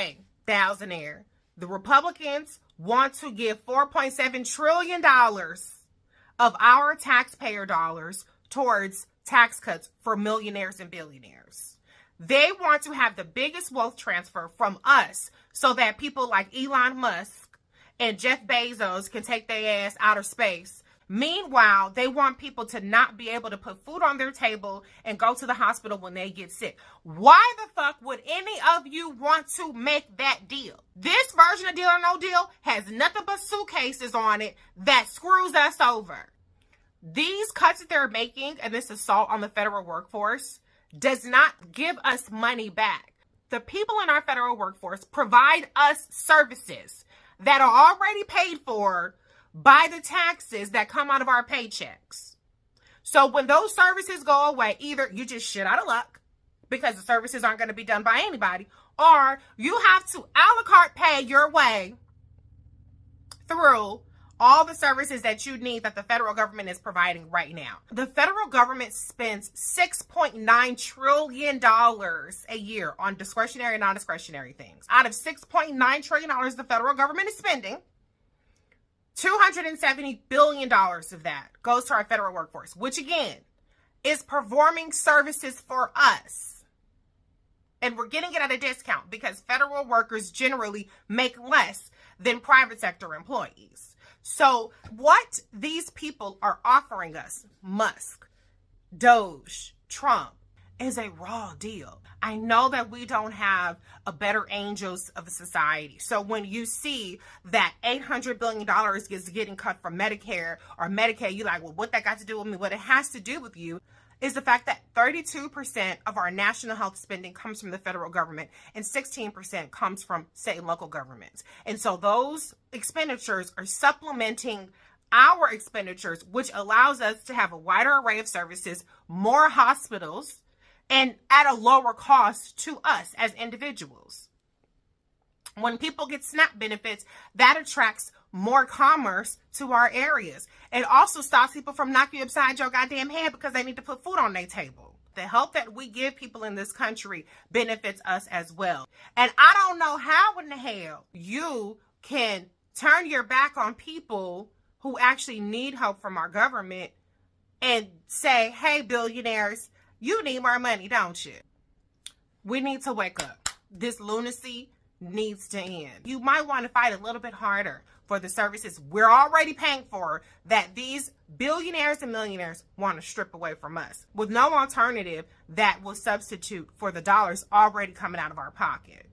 Okay, Thousandaire. The Republicans want to give $4.7 trillion of our taxpayer dollars towards tax cuts for millionaires and billionaires. They want to have the biggest wealth transfer from us so that people like Elon Musk and Jeff Bezos can take their ass outer space. Meanwhile, they want people to not be able to put food on their table and go to the hospital when they get sick. Why the fuck would any of you want to make that deal? This version of Deal or No Deal has nothing but suitcases on it that screws us over. These cuts that they're making and this assault on the federal workforce does not give us money back. The people in our federal workforce provide us services that are already paid for by the taxes that come out of our paychecks. So when those services go away, either you just shit out of luck because the services aren't going to be done by anybody, or you have to a la carte pay your way through all the services that you need that the federal government is providing right now. The federal government spends $6.9 trillion a year on discretionary and non-discretionary things. Out of $6.9 trillion the federal government is spending, $270 billion of that goes to our federal workforce, which again is performing services for us. And we're getting it at a discount because federal workers generally make less than private sector employees. So what these people are offering us, Musk, DOGE, Trump, is a raw deal. I know that we don't have a better angels of a society. So when you see that $800 billion is getting cut from Medicare or Medicaid, you're like, well, what that got to do with me? What it has to do with you is the fact that 32% of our national health spending comes from the federal government and 16% comes from state and local governments. And so those expenditures are supplementing our expenditures, which allows us to have a wider array of services, more hospitals, and at a lower cost to us as individuals. When people get SNAP benefits, that attracts more commerce to our areas. It also stops people from knocking you upside your goddamn head because they need to put food on their table. The help that we give people in this country benefits us as well. And I don't know how in the hell you can turn your back on people who actually need help from our government and say, hey, billionaires, you need more money, don't you? We need to wake up. This lunacy needs to end. You might want to fight a little bit harder for the services we're already paying for that these billionaires and millionaires want to strip away from us, with no alternative that will substitute for the dollars already coming out of our pocket.